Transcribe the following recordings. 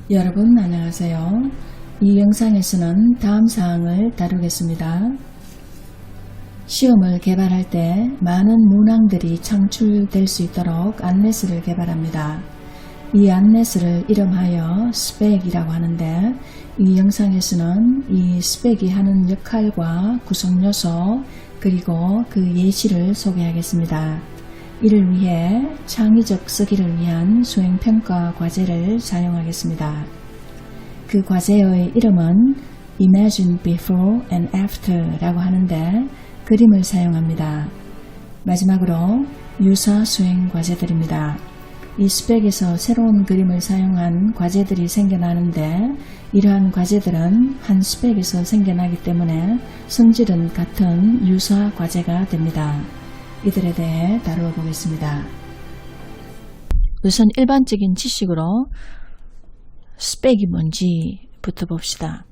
여러분 안녕하세요. 이 영상에서는 다음 사항을 다루겠습니다. 시험을 개발할 때 많은 문항들이 창출될 수 있도록 안내스를 개발합니다. 이 안내스를 이름하여 스펙이라고 하는데, 이 영상에서는 이 스펙이 하는 역할과 구성요소 그리고 그 예시를 소개하겠습니다. 이를 위해 창의적 쓰기를 위한 수행평가 과제를 사용하겠습니다. 그 과제의 이름은 Imagine Before and After 라고 하는데, 그림을 사용합니다. 마지막으로 유사 수행 과제들입니다. 이 스펙에서 새로운 그림을 사용한 과제들이 생겨나는데, 이러한 과제들은 한 스펙에서 생겨나기 때문에 성질은 같은 유사 과제가 됩니다. 이들에 대해 다루어 보겠습니다. 우선 일반적인 지식으로 스펙이 뭔지부터 봅시다.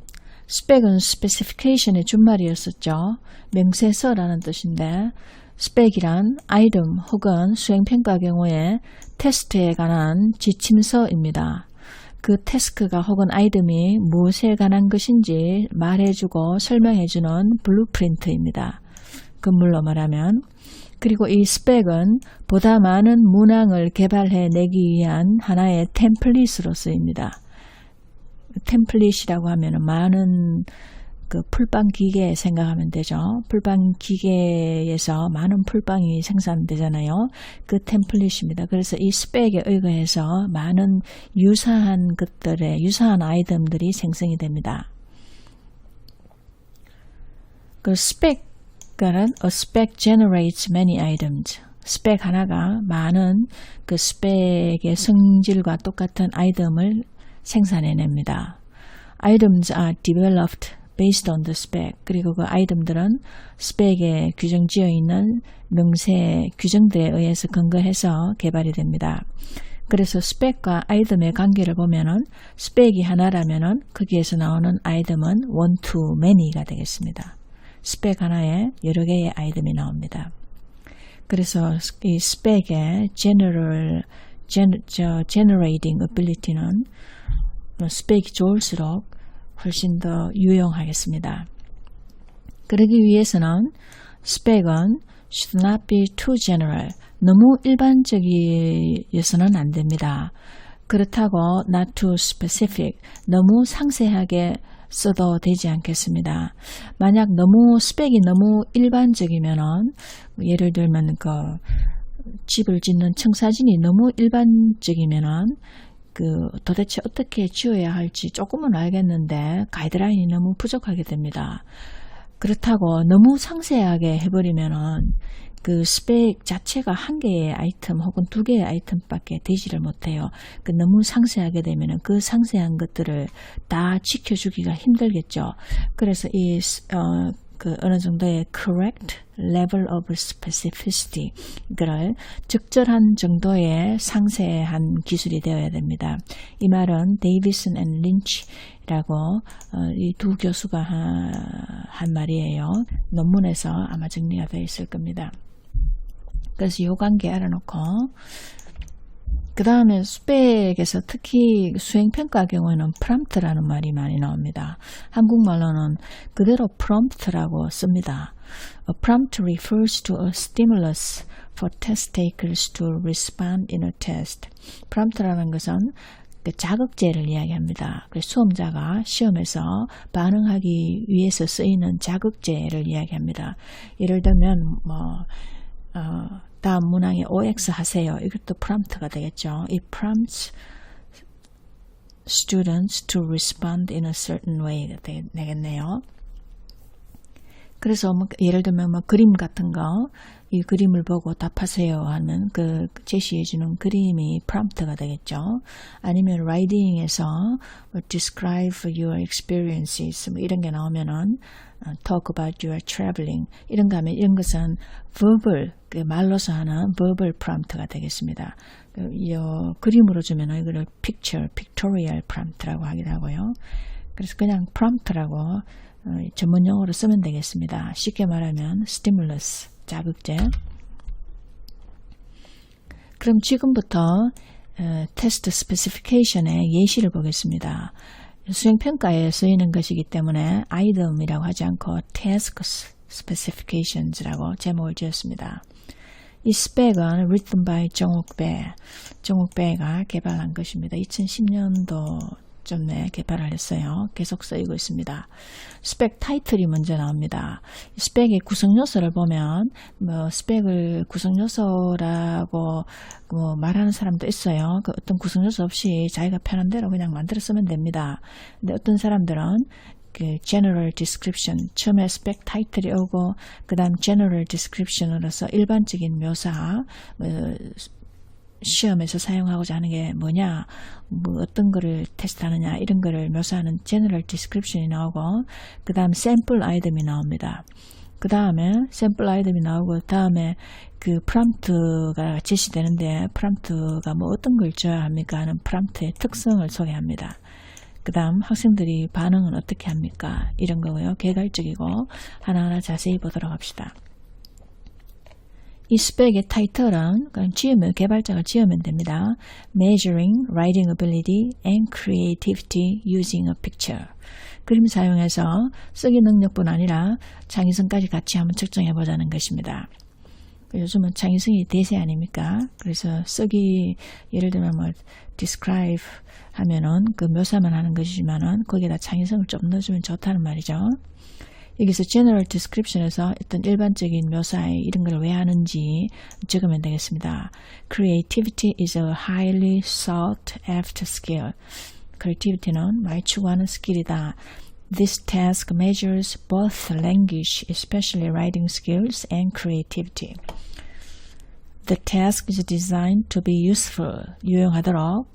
스펙은 스페시피케이션의 준말이었었죠. 명세서라는 뜻인데, 스펙이란 아이템 혹은 수행평가 경우에 테스트에 관한 지침서입니다. 그 태스크가 혹은 아이템이 무엇에 관한 것인지 말해주고 설명해주는 블루프린트입니다. 금물로 말하면. 그리고 이 스펙은 보다 많은 문항을 개발해내기 위한 하나의 템플릿으로 쓰입니다. 템플릿이라고 하면 많은 그 풀빵 기계 생각하면 되죠. 풀빵 기계에서 많은 풀빵이 생산되잖아요. 그 템플릿입니다. 그래서 이 스펙에 의거해서 많은 유사한 것들의 유사한 아이템들이 생성이 됩니다. 그 스펙 그러니까 a spec generates many items. 스펙 하나가 많은 그 스펙의 성질과 똑같은 아이템을 생산해냅니다. Items are developed based on the spec. 그리고 그 아이템들은 스펙에 규정지어 있는 명세 규정들에 의해서 근거해서 개발이 됩니다. 그래서 스펙과 아이템의 관계를 보면은 스펙이 하나라면은 거기에서 나오는 아이템은 one to many가 되겠습니다. 스펙 하나에 여러 개의 아이템이 나옵니다. 그래서 이 스펙의 generating ability는 스펙이 좋을수록 훨씬 더 유용하겠습니다. 그러기 위해서는 스펙은 should not be too general. 너무 일반적이어서는 안 됩니다. 그렇다고 not too specific. 너무 상세하게 써도 되지 않겠습니다. 만약 너무 스펙이 너무 일반적이면은, 예를 들면 그 집을 짓는 청사진이 너무 일반적이면은 도대체 어떻게 지어야 할지 조금은 알겠는데 가이드라인이 너무 부족하게 됩니다. 그렇다고 너무 상세하게 해버리면은 그 스펙 자체가 한 개의 아이템 혹은 두 개의 아이템밖에 되지를 못해요. 너무 상세하게 되면은 그 상세한 것들을 다 지켜주기가 힘들겠죠. 그래서 어느 정도의 correct level of specificity, 이거를 적절한 정도의 상세한 기술이 되어야 됩니다. 이 말은 데이비슨 앤 린치라고 이 두 교수가 한 말이에요. 논문에서 아마 정리가 되어 있을 겁니다. 그래서 이 관계 알아놓고, 그 다음에 스펙에서 특히 수행평가 경우에는 프롬프트라는 말이 많이 나옵니다. 한국말로는 그대로 프롬프트라고 씁니다. A prompt refers to a stimulus for test takers to respond in a test. 프롬프트라는 것은 그 자극제를 이야기합니다. 그래서 수험자가 시험에서 반응하기 위해서 쓰이는 자극제를 이야기합니다. 예를 들면 다음 문항에 OX 하세요. 이것도 prompt가 되겠죠. It prompts students to respond in a certain way 되겠네요. 그래서 예를 들면 그림 같은 거, 이 그림을 보고 답하세요 하면 그 제시해주는 그림이 prompt가 되겠죠. 아니면 writing에서 describe your experiences 이런 게 나오면은 talk about your traveling 이런 거 하면 이런 것은 verbal, 말로서 하는 verbal prompt가 되겠습니다. 그림으로 주면 이거를 pictorial prompt라고 하기도 하고요. 그래서 그냥 prompt라고 전문용어로 쓰면 되겠습니다. 쉽게 말하면 stimulus, 자극제. 그럼 지금부터 테스트 스페시피케이션의 예시를 보겠습니다. 수행평가에 쓰이는 것이기 때문에 item이라고 하지 않고 task specifications라고 제목을 지었습니다. 이 스펙은 written by 정욱배가 개발한 것입니다. 2010년도쯤에 개발을 했어요. 계속 쓰이고 있습니다. 스펙 타이틀이 먼저 나옵니다. 스펙의 구성요소를 보면 스펙을 구성요소라고 말하는 사람도 있어요. 그 어떤 구성요소 없이 자기가 편한 대로 그냥 만들어 쓰면 됩니다. 근데 어떤 사람들은 그 general description, 처음에 스펙 타이틀이 오고 그 다음 general description으로서 일반적인 묘사, 시험에서 사용하고자 하는 게 뭐냐, 어떤 거를 테스트하느냐 이런 거를 묘사하는 general description이 나오고 그 다음 sample item이 나옵니다. 그 다음에 sample item이 나오고 다음에 그 프롬프트가 제시되는데 프롬프트가 어떤 걸 줘야 합니까 하는 프롬프트의 특성을 소개합니다. 그 다음 학생들이 반응은 어떻게 합니까? 이런 거고요. 개괄적이고 하나하나 자세히 보도록 합시다. 이 스펙의 타이틀은 그냥 개발자가 지으면 됩니다. Measuring Writing Ability and Creativity Using a Picture. 그림 사용해서 쓰기 능력뿐 아니라 창의성까지 같이 한번 측정해보자는 것입니다. 요즘은 창의성이 대세 아닙니까? 그래서 쓰기, 예를 들면 describe 하면은 그 묘사만 하는 것이지만은 거기에다 창의성을 좀 넣어주면 좋다는 말이죠. 여기서 general description에서 어떤 일반적인 묘사에 이런 걸 왜 하는지 적으면 되겠습니다. Creativity is a highly sought after skill. Creativity는 많이 추구하는 스킬이다. This task measures both language, especially writing skills, and creativity. The task is designed to be useful. 유용하도록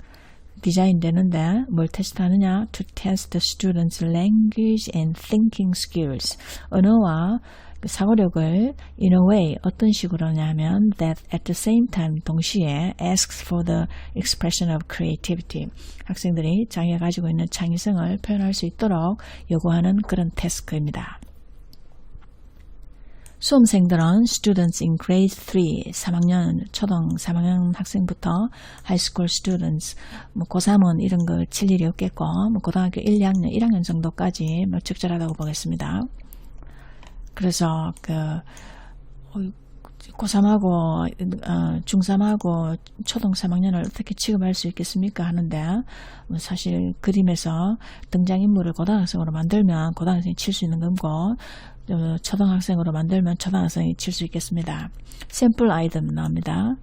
디자인되는데 뭘 테스트하느냐? To test the students' language and thinking skills. 언어와 사고력을 in a way 어떤 식으로 하냐면 that at the same time 동시에 asks for the expression of creativity. 학생들이 자기가 가지고 있는 창의성을 표현할 수 있도록 요구하는 그런 태스크입니다. 수험생들은 students in grade 3, 3학년, 초등 3학년 학생부터 high school students, 고3은 이런 거 칠 일이 없겠고, 고등학교 1, 2학년, 1학년 정도까지 적절하다고 보겠습니다. 그래서 고3하고 중3하고 초등 3학년을 어떻게 취급할 수 있겠습니까 하는데 사실 그림에서 등장인물을 고등학생으로 만들면 고등학생이 칠 수 있는 거고 초등학생으로 만들면 초등학생이 칠 수 있겠습니다. 샘플 아이템 나옵니다.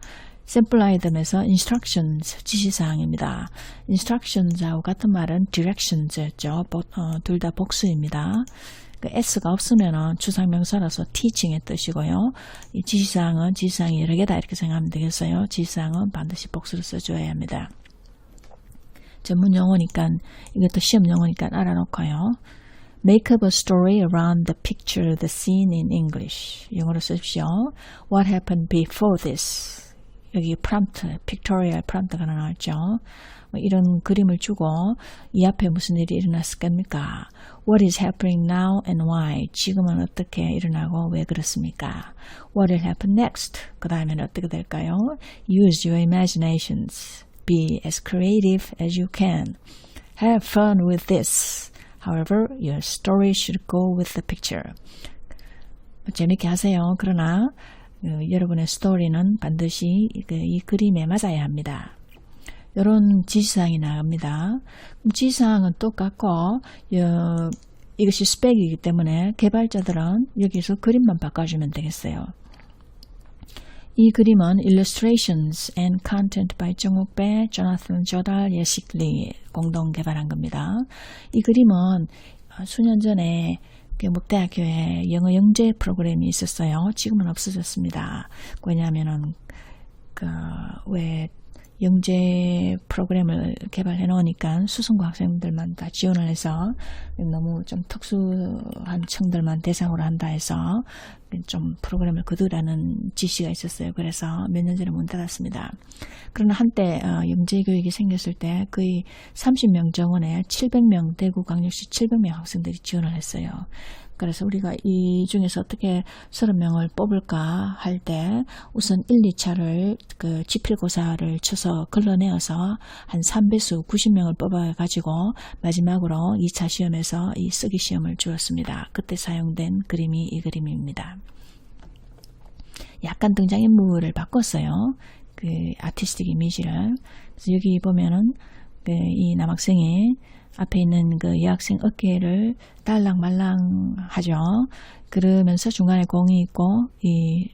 샘플 아이템에서 instructions, 지시사항입니다. instructions하고 같은 말은 directions였죠. 둘 다 복수입니다. 그 S가 없으면 추상명사라서 teaching의 뜻이고요. 이 지시사항은 지시사항이 여러 개다 이렇게 생각하면 되겠어요. 지시사항은 반드시 복수를 써줘야 합니다. 전문 용어니까 이것도 시험 용어니까 알아놓고요. Make up a story around the picture, the scene in English. 영어로 쓰십시오. What happened before this? 여기 prompt, pictorial prompt가 나왔죠. 이런 그림을 주고 이 앞에 무슨 일이 일어났을 겁니까? What is happening now and why? 지금은 어떻게 일어나고 왜 그렇습니까? What will happen next? 그 다음에는 어떻게 될까요? Use your imaginations. Be as creative as you can. Have fun with this. However, your story should go with the picture. 재밌게 하세요. 그러나 여러분의 스토리는 반드시 이 그림에 맞아야 합니다. 이런 지시사항이 나갑니다. 지시사항은 똑같고 이것이 스펙이기 때문에 개발자들은 여기서 그림만 바꿔주면 되겠어요. 이 그림은 Illustrations and Content by 정욱배, 조나탄 조달, 예식리 공동 개발한 겁니다. 이 그림은 수년 전에 목대학교에 영어 영재 프로그램이 있었어요. 지금은 없어졌습니다. 왜냐하면은 왜 영재 프로그램을 개발해 놓으니까 수성고 학생들만 다 지원을 해서 너무 좀 특수한 층들만 대상으로 한다 해서 좀 프로그램을 거두라는 지시가 있었어요. 그래서 몇 년 전에 문 닫았습니다. 그러나 한때 영재교육이 생겼을 때 거의 30명 정원에 700명 대구광역시 700명 학생들이 지원을 했어요. 그래서 우리가 이 중에서 어떻게 30명을 뽑을까 할 때 우선 1, 2차를 그 지필고사를 쳐서 걸러내어서 한 3배수 90명을 뽑아가지고 마지막으로 2차 시험에서 이 쓰기 시험을 주었습니다. 그때 사용된 그림이 이 그림입니다. 약간 등장인물을 바꿨어요. 그 아티스틱 이미지를. 그래서 여기 보면은 이 남학생이 앞에 있는 그 여학생 어깨를 달랑말랑 하죠. 그러면서 중간에 공이 있고 이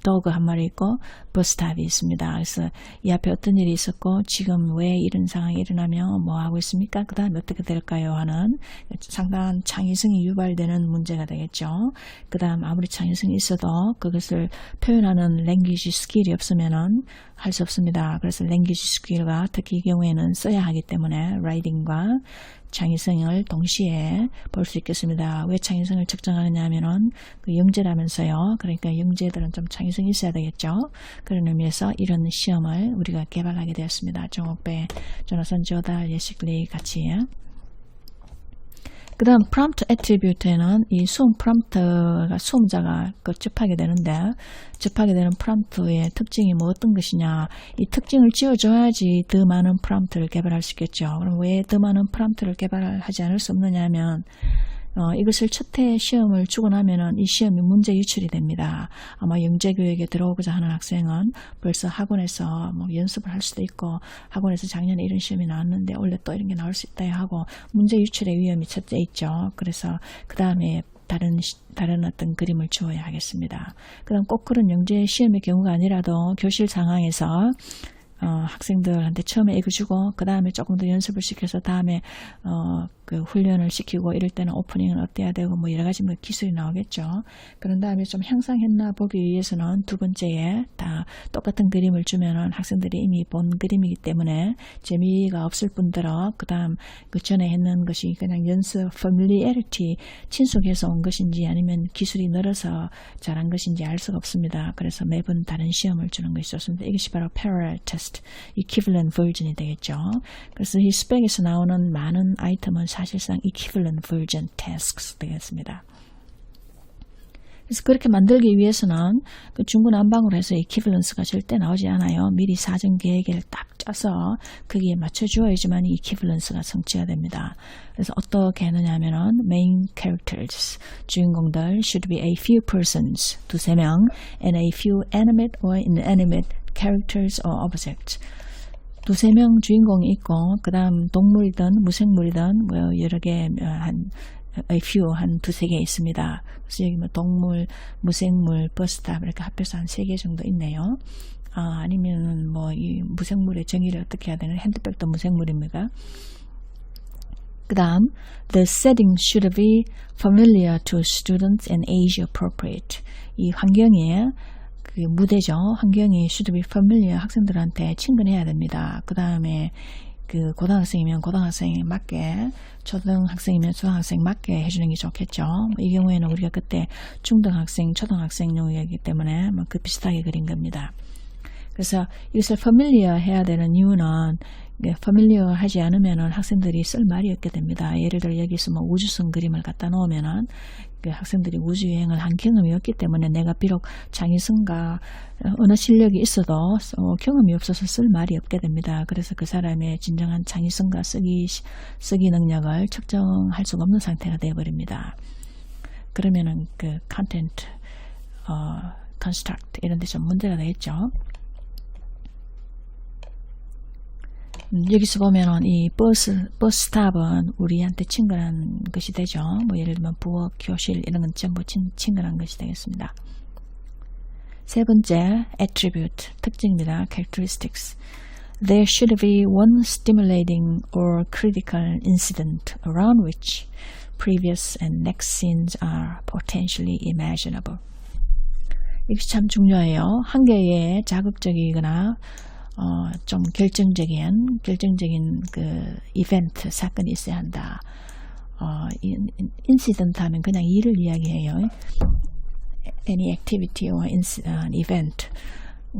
도그 한 마리 있고 버스탑이 있습니다. 그래서 이 앞에 어떤 일이 있었고 지금 왜 이런 상황이 일어나면 뭐 하고 있습니까? 그 다음에 어떻게 될까요? 하는 상당한 창의성이 유발되는 문제가 되겠죠. 그 다음 아무리 창의성이 있어도 그것을 표현하는 랭귀지 스킬이 없으면은 할 수 없습니다. 그래서 랭귀지 스킬과 특히 이 경우에는 써야 하기 때문에 라이팅과 창의성을 동시에 볼 수 있겠습니다. 왜 창의성을 측정하느냐 하면은 그 영재라면서요. 그러니까 영재들은 좀 창의성이 있어야 되겠죠. 그런 의미에서 이런 시험을 우리가 개발하게 되었습니다. 정옥배, 조나선 조달, 예식리 같이. 그 다음 프롬프트 애트리뷰트에는 이 수험 프롬프트가 수험자가 접하게 되는데 접하게 되는 프롬프트의 특징이 뭐 어떤 것이냐, 이 특징을 지어줘야지 더 많은 프롬프트를 개발할 수 있겠죠. 그럼 왜 더 많은 프롬프트를 개발하지 않을 수 없느냐 하면 이것을 첫해 시험을 주고 나면은 이 시험이 문제 유출이 됩니다. 아마 영재교육에 들어오고자 하는 학생은 벌써 학원에서 뭐 연습을 할 수도 있고 학원에서 작년에 이런 시험이 나왔는데 올해 또 이런 게 나올 수 있다 하고 문제 유출의 위험이 첫째 있죠. 그래서 그 다음에 다른 어떤 그림을 주어야 하겠습니다. 그럼 꼭 그런 영재 시험의 경우가 아니라도 교실 상황에서 학생들한테 처음에 읽어주고 그 다음에 조금 더 연습을 시켜서 다음에 그 훈련을 시키고 이럴 때는 오프닝은 어때야 되고 뭐 여러 가지 뭐 기술이 나오겠죠. 그런 다음에 좀 향상했나 보기 위해서는 두 번째에 다 똑같은 그림을 주면은 학생들이 이미 본 그림이기 때문에 재미가 없을 뿐더러 그 다음 그 전에 했는 것이 그냥 연습 familiarity 친숙해서 온 것인지 아니면 기술이 늘어서 잘한 것인지 알 수가 없습니다. 그래서 매번 다른 시험을 주는 것이 좋습니다. 이것이 바로 parallel test, equivalent version이 되겠죠. 그래서 이 스펙에서 나오는 많은 아이템은 사실상 equivalent version tasks 되겠습니다. 그래서 그렇게 만들기 위해서는 그 중구난방으로 해서 equivalence가 절대 나오지 않아요. 미리 사전 계획을 딱 짜서 거기에 맞춰 주어야지만 equivalence가 성취가 됩니다. 그래서 어떻게 하느냐 하면은 main characters, 주인공들 should be a few persons, 두세 명, and a few animate or inanimate characters or objects. 두세 명 주인공이 있고 그 다음 동물이든 무생물이든 뭐 여러 개 a few 한 두세 개 있습니다. 그래서 여기 뭐 동물, 무생물, 버스탑 이렇게 합해서 한 3개 정도 있네요. 아니면 뭐 이 무생물의 정의를 어떻게 해야 되나? 핸드백도 무생물입니까? 그 다음 the setting should be familiar to students and age appropriate. 이 환경에 그 무대죠. 환경이 should be familiar, 학생들한테 친근해야 됩니다. 그 다음에 그 고등학생이면 고등학생에 맞게, 초등학생이면 초등학생 맞게 해주는 게 좋겠죠. 이 경우에는 우리가 그때 중등학생, 초등학생용이기 때문에 뭐 그 비슷하게 그린 겁니다. 그래서 이것을 familiar 해야 되는 이유는 familiar 하지 않으면은 학생들이 쓸 말이 없게 됩니다. 예를 들어 여기서 뭐 우주선 그림을 갖다 놓으면은 그 학생들이 우주여행을 한 경험이 없기 때문에 내가 비록 창의성과 언어 실력이 있어도 경험이 없어서 쓸 말이 없게 됩니다. 그래서 그 사람의 진정한 창의성과 쓰기 능력을 측정할 수가 없는 상태가 되어버립니다. 그러면은 그 content, construct 이런 데 좀 문제가 되겠죠. 여기서 보면은 이 버스 스탑은 우리한테 친근한 것이 되죠. 뭐 예를 들면 부엌, 교실 이런 건 전부 친근한 것이 되겠습니다. 세 번째, attribute, 특징입니다. characteristics. There should be one stimulating or critical incident around which previous and next scenes are potentially imaginable. 이것이 참 중요해요. 한 개의 자극적이거나 좀 결정적인 그 이벤트, 사건이 있어야 한다. 인시던트 하면 그냥 일을 이야기해요. any activity or event.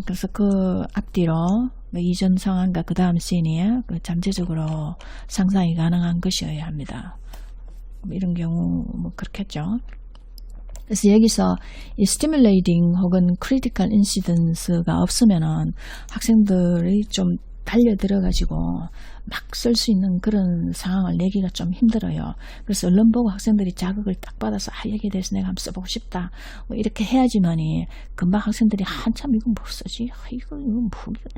그래서 그 앞뒤로 이전 상황과 그 다음 씬이 잠재적으로 상상이 가능한 것이어야 합니다. 이런 경우 그렇겠죠. 그래서 여기서 이 stimulating 혹은 critical incidence가 없으면은 학생들이 좀 달려들어가지고 막 쓸 수 있는 그런 상황을 내기가 좀 힘들어요. 그래서 얼른 보고 학생들이 자극을 딱 받아서 여기에 대해서 내가 한번 써보고 싶다 이렇게 해야지만이 금방 학생들이 한참 이거 뭐 쓰지? 이거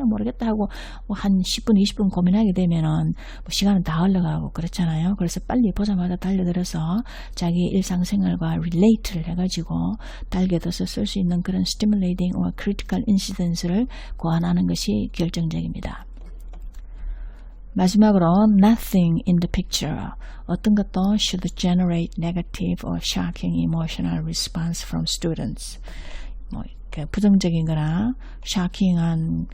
모르겠다 하고 한 10분 20분 고민하게 되면은 시간은 다 흘러가고 그렇잖아요. 그래서 빨리 보자마자 달려들어서 자기 일상생활과 relate를 해가지고 달겨들어서 쓸 수 있는 그런 stimulating or critical incidence를 고안하는 것이 결정적입니다. 마지막으로 nothing in the picture. 어떤 것도 should generate negative or shocking emotional response from students. 부정적인 거나 shocking한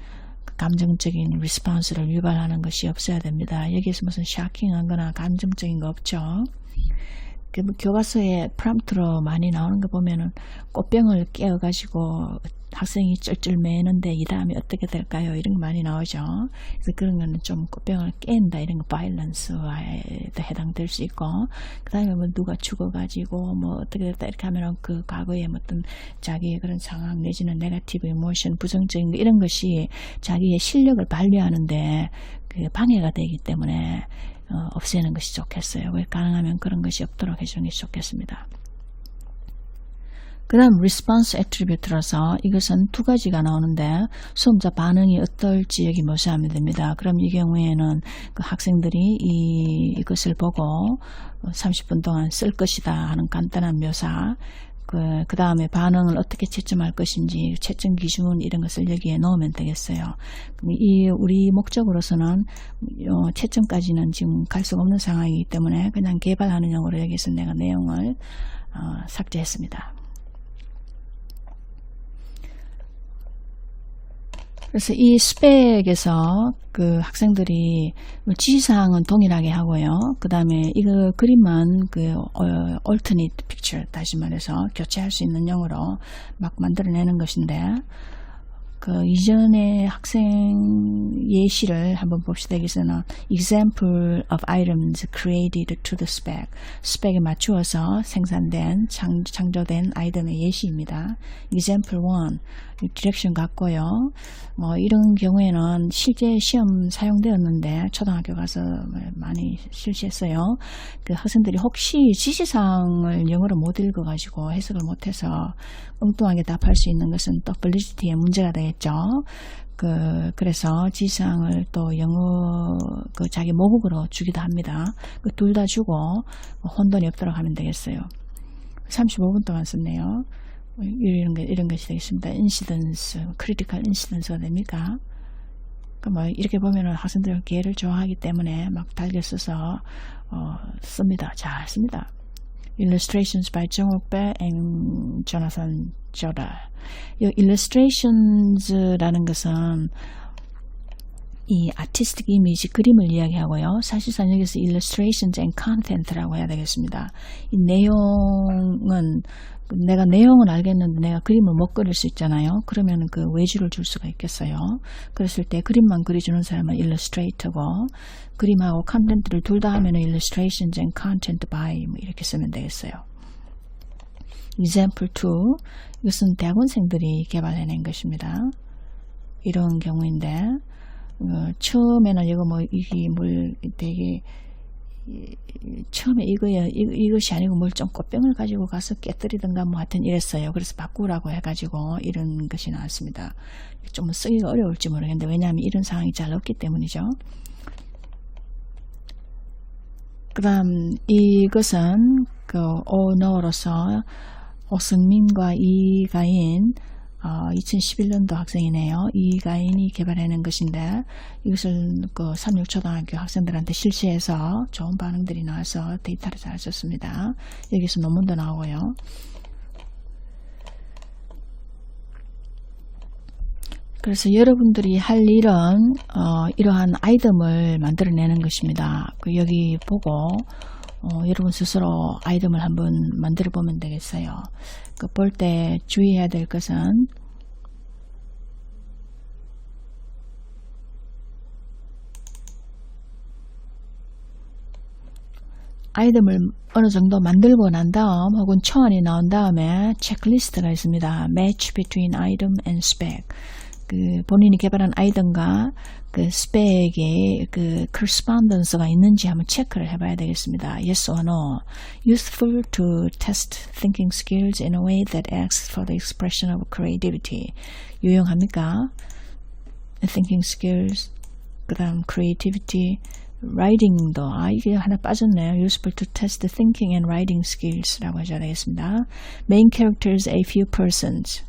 감정적인 response를 유발하는 것이 없어야 됩니다. 여기에서 무슨 shocking한 거나 감정적인 거 없죠. 교과서에 프롬프트로 많이 나오는 거 보면은 꽃병을 깨어가지고 학생이 쩔쩔 매는데 이 다음에 어떻게 될까요? 이런 거 많이 나오죠. 그래서 그런 거는 좀 꽃병을 깬다 이런 거 바이런스에 해당될 수 있고, 그 다음에 뭐 누가 죽어가지고 뭐 어떻게 됐다 이렇게 하면은 그 과거에 어떤 자기의 그런 상황 내지는 네거티브 이모션 부정적인 거 이런 것이 자기의 실력을 발휘하는데 그 방해가 되기 때문에 없애는 것이 좋겠어요. 가능하면 그런 것이 없도록 해주는 것이 좋겠습니다. 그 다음 response attribute라서 이것은 두 가지가 나오는데 수험자 반응이 어떨지 여기 묘사하면 됩니다. 그럼 이 경우에는 그 학생들이 이것을 보고 30분 동안 쓸 것이다 하는 간단한 묘사, 그 다음에 반응을 어떻게 채점할 것인지 채점 기준 이런 것을 여기에 넣으면 되겠어요. 우리 목적으로서는 채점까지는 지금 갈 수가 없는 상황이기 때문에 그냥 개발하는 용어로 여기서 내가 내용을 삭제했습니다. 그래서 이 스펙에서 그 학생들이 지시사항은 동일하게 하고요. 그 다음에 이거 그림만 그 alternate picture, 다시 말해서 교체할 수 있는 용어로 막 만들어내는 것인데, 그 이전에 학생 예시를 한번 봅시다. 여기서는 example of items created to the spec, 스펙에 맞추어서 생산된 창조된 아이템의 예시입니다. example 1 디렉션 같고요. 뭐 이런 경우에는 실제 시험 사용되었는데 초등학교 가서 많이 실시했어요. 그 학생들이 혹시 지시사항을 영어로 못 읽어가지고 해석을 못해서 엉뚱하게 답할 수 있는 것은 또 validity 문제가 되겠죠. 그래서 지시사항을 또 영어 자기 모국어로 주기도 합니다. 둘 다 주고 혼돈이 없도록 하면 되겠어요. 35분 동안 썼네요. 이런 것이 되겠습니다. 인시던스, 크리티컬 인시던스가 됩니까? 뭐 이렇게 보면은 학생들은 기회를 좋아하기 때문에 막 달겨 써서 씁니다. 잘 씁니다. Illustrations by 정옥배 and Jonathan Jodal. 이 illustrations라는 것은 이 artistic image, 그림을 이야기하고요. 사실상 여기서 illustrations and content라고 해야 되겠습니다. 이 내용은 내가 내용은 알겠는데 내가 그림을 못 그릴 수 있잖아요. 그러면 그 외주를 줄 수가 있겠어요. 그랬을 때 그림만 그려주는 사람은 illustrator고, 그림하고 컨텐트를 둘 다 하면 illustrations and content by 뭐 이렇게 쓰면 되겠어요. example 2, 이것은 대학원생들이 개발해낸 것입니다. 이런 경우인데 처음에는 이거 뭐 이게 뭘 되게 처음에 이것이 아니고 뭘 좀 꽃병을 가지고 가서 깨뜨리든가 뭐 하여튼 이랬어요. 그래서 바꾸라고 해가지고 이런 것이 나왔습니다. 좀 쓰기가 어려울지 모르겠는데 왜냐하면 이런 상황이 잘 없기 때문이죠. 그 다음 이것은 그 오너로서 오승민과 이가인 2011년도 학생이네요. 이가인이 개발해낸 것인데 이것을 그 36초등학교 학생들한테 실시해서 좋은 반응들이 나와서 데이터를 잘 썼습니다. 여기서 논문도 나오고요. 그래서 여러분들이 할 일은 이러한 아이템을 만들어내는 것입니다. 여기 보고 여러분 스스로 아이템을 한번 만들어 보면 되겠어요. 볼 때 주의해야 될 것은 아이템을 어느 정도 만들고 난 다음 혹은 초안이 나온 다음에 체크리스트가 있습니다. Match between item and spec. 본인이 개발한 아이템과 스펙의 correspondence가 있는지 한번 체크를 해봐야 되겠습니다. Yes or no. Useful to test thinking skills in a way that asks for the expression of creativity. 유용합니까? Thinking skills, 그 다음 creativity, writing도 이게 하나 빠졌네요. Useful to test the thinking and writing skills라고 하셔야 되겠습니다. Main characters a few persons.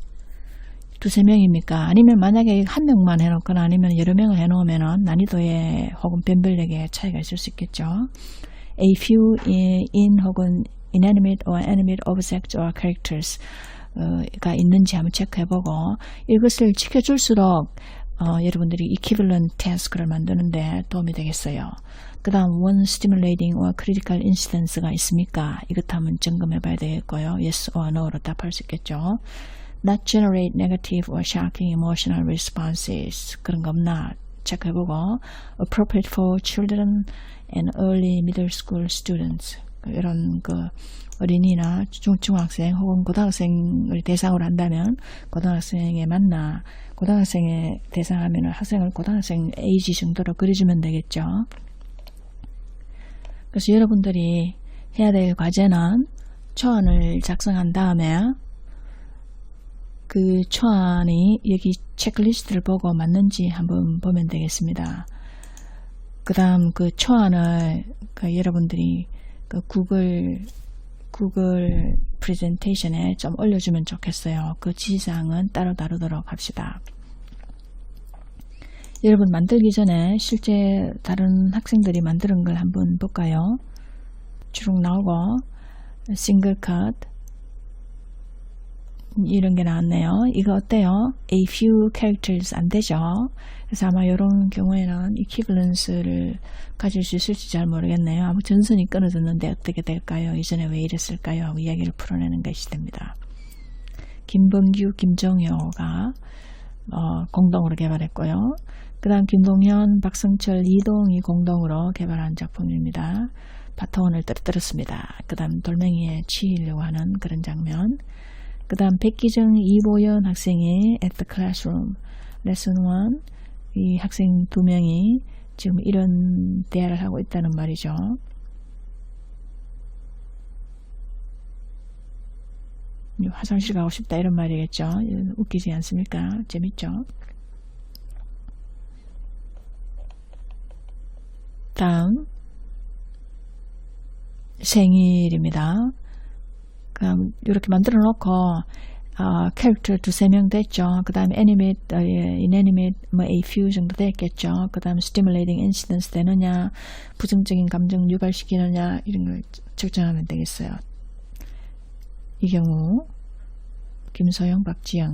두세 명입니까? 아니면 만약에 한 명만 해놓거나 아니면 여러 명을 해놓으면 난이도에 혹은 변별력에 차이가 있을 수 있겠죠. A few in 혹은 inanimate or animate objects or characters 가 있는지 한번 체크해보고 이것을 지켜줄수록 여러분들이 equivalent task를 만드는데 도움이 되겠어요. 그 다음 one stimulating or critical instance가 있습니까? 이것도 한번 점검해 봐야 되겠고요. Yes or no로 답할 수 있겠죠. Not generate negative or shocking emotional responses. 그런 거 없나 체크해보고 appropriate for children and early middle school students. 이런 어린이나 중학생 혹은 고등학생을 대상으로 한다면 고등학생에 맞나 고등학생에 대상하면 학생을 고등학생 에이지 정도로 그려주면 되겠죠. 그래서 여러분들이 해야 될 과제는 초안을 작성한 다음에 그 초안이 여기 체크리스트를 보고 맞는지 한번 보면 되겠습니다. 그 다음 그 초안을 여러분들이 구글 프레젠테이션에 좀 올려주면 좋겠어요. 그 지시사항은 따로 다루도록 합시다. 여러분 만들기 전에 실제 다른 학생들이 만드는 걸 한번 볼까요? 쭉 나오고 싱글 컷 이런 게 나왔네요. 이거 어때요? A few characters 안 되죠? 그래서 아마 이런 경우에는 equivalence를 가질 수 있을지 잘 모르겠네요. 아무 전선이 끊어졌는데 어떻게 될까요? 이전에 왜 이랬을까요? 하고 이야기를 풀어내는 것이 됩니다. 김범규, 김정효가 공동으로 개발했고요. 그 다음 김동현, 박성철, 이동이 공동으로 개발한 작품입니다. 바톤을 떨어뜨렸습니다. 그 다음 돌멩이에 치이려고 하는 그런 장면. 그 다음 백기정, 이보연 학생이 at the classroom, lesson 1. 이 학생 두 명이 지금 이런 대화를 하고 있다는 말이죠. 화장실 가고 싶다 이런 말이겠죠. 웃기지 않습니까? 재밌죠? 다음 생일입니다. 그럼 이렇게 만들어 놓고 캐릭터 두세 명 됐죠. 그 다음에 animate, inanimate, a few 정도 됐겠죠. 그 다음에 stimulating incidents 되느냐, 부정적인 감정 유발시키느냐 이런 걸 측정하면 되겠어요. 이 경우 김소영, 박지영,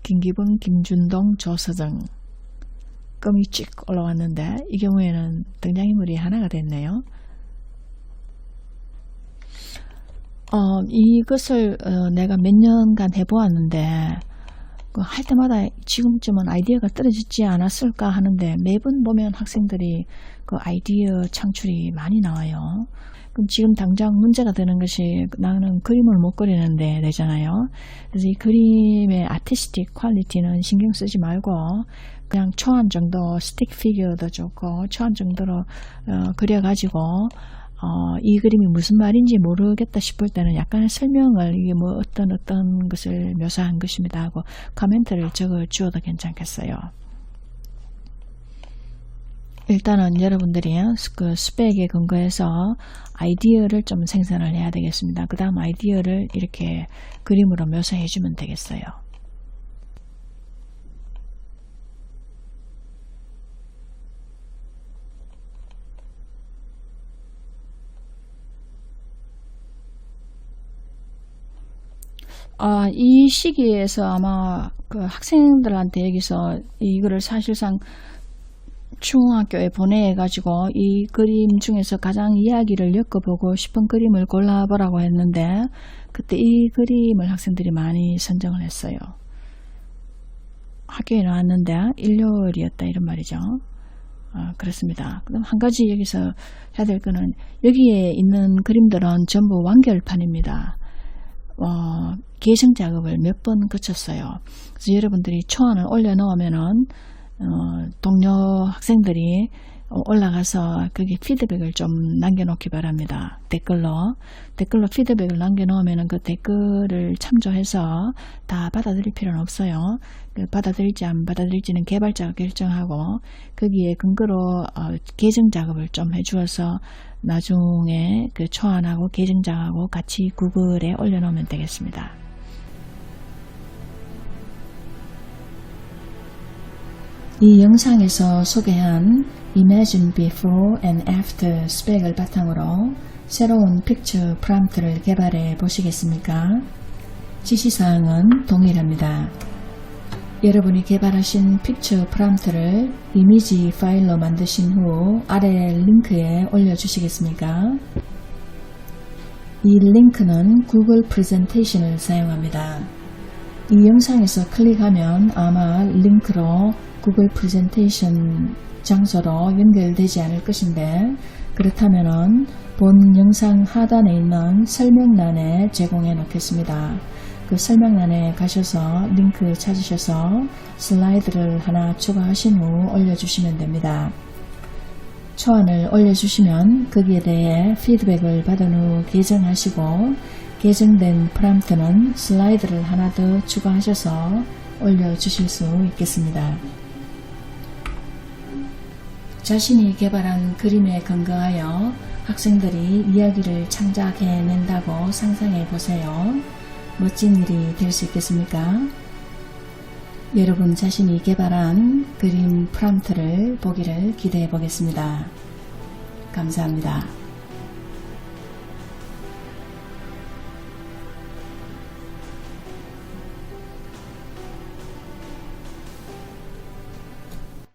김기분, 김준동, 조서정 껌이 찍 올라왔는데 이 경우에는 등장인물이 하나가 됐네요. 이것을 내가 몇 년간 해보았는데 할 때마다 지금쯤은 아이디어가 떨어지지 않았을까 하는데 매번 보면 학생들이 그 아이디어 창출이 많이 나와요. 그럼 지금 당장 문제가 되는 것이 나는 그림을 못 그리는데 되잖아요. 그래서 이 그림의 아티스틱 퀄리티는 신경 쓰지 말고 그냥 초안 정도 스틱 피규어도 좋고 초안 정도로 그려가지고 이 그림이 무슨 말인지 모르겠다 싶을 때는 약간의 설명을 이게 뭐 어떤 것을 묘사한 것입니다 하고 코멘트를 적어 주어도 괜찮겠어요. 일단은 여러분들이 그 스펙에 근거해서 아이디어를 좀 생산을 해야 되겠습니다. 그 다음 아이디어를 이렇게 그림으로 묘사해 주면 되겠어요. 이 시기에서 아마 그 학생들한테 여기서 이거를 사실상 중학교에 보내가지고 이 그림 중에서 가장 이야기를 엮어보고 싶은 그림을 골라보라고 했는데 그때 이 그림을 학생들이 많이 선정을 했어요. 학교에 나왔는데 일요일이었다 이런 말이죠. 그렇습니다. 그럼 한 가지 여기서 해야 될 거는 여기에 있는 그림들은 전부 완결판입니다. 개정 작업을 몇 번 거쳤어요. 그래서 여러분들이 초안을 올려놓으면은 동료 학생들이 올라가서 거기 피드백을 좀 남겨놓기 바랍니다. 댓글로 피드백을 남겨놓으면 그 댓글을 참조해서 다 받아들일 필요는 없어요. 받아들일지 안 받아들일지는 개발자가 결정하고 거기에 근거로 개정 작업을 좀 해주어서 나중에 그 초안하고 개정작하고 같이 구글에 올려놓으면 되겠습니다. 이 영상에서 소개한 Imagine Before and After 스펙을 바탕으로 새로운 픽처 프롬프트를 개발해 보시겠습니까? 지시사항은 동일합니다. 여러분이 개발하신 픽처 프롬프트를 이미지 파일로 만드신 후 아래 링크에 올려주시겠습니까? 이 링크는 구글 프레젠테이션을 사용합니다. 이 영상에서 클릭하면 아마 링크로 구글 프레젠테이션 장소로 연결되지 않을 것인데 그렇다면 본 영상 하단에 있는 설명란에 제공해 놓겠습니다. 그 설명란에 가셔서 링크 찾으셔서 슬라이드를 하나 추가하신 후 올려주시면 됩니다. 초안을 올려주시면 거기에 대해 피드백을 받은 후 개정하시고 개정된 프롬프트는 슬라이드를 하나 더 추가하셔서 올려주실 수 있겠습니다. 자신이 개발한 그림에 근거하여 학생들이 이야기를 창작해낸다고 상상해 보세요. 멋진 일이 될 수 있겠습니까? 여러분 자신이 개발한 그림 프롬프트를 보기를 기대해 보겠습니다. 감사합니다.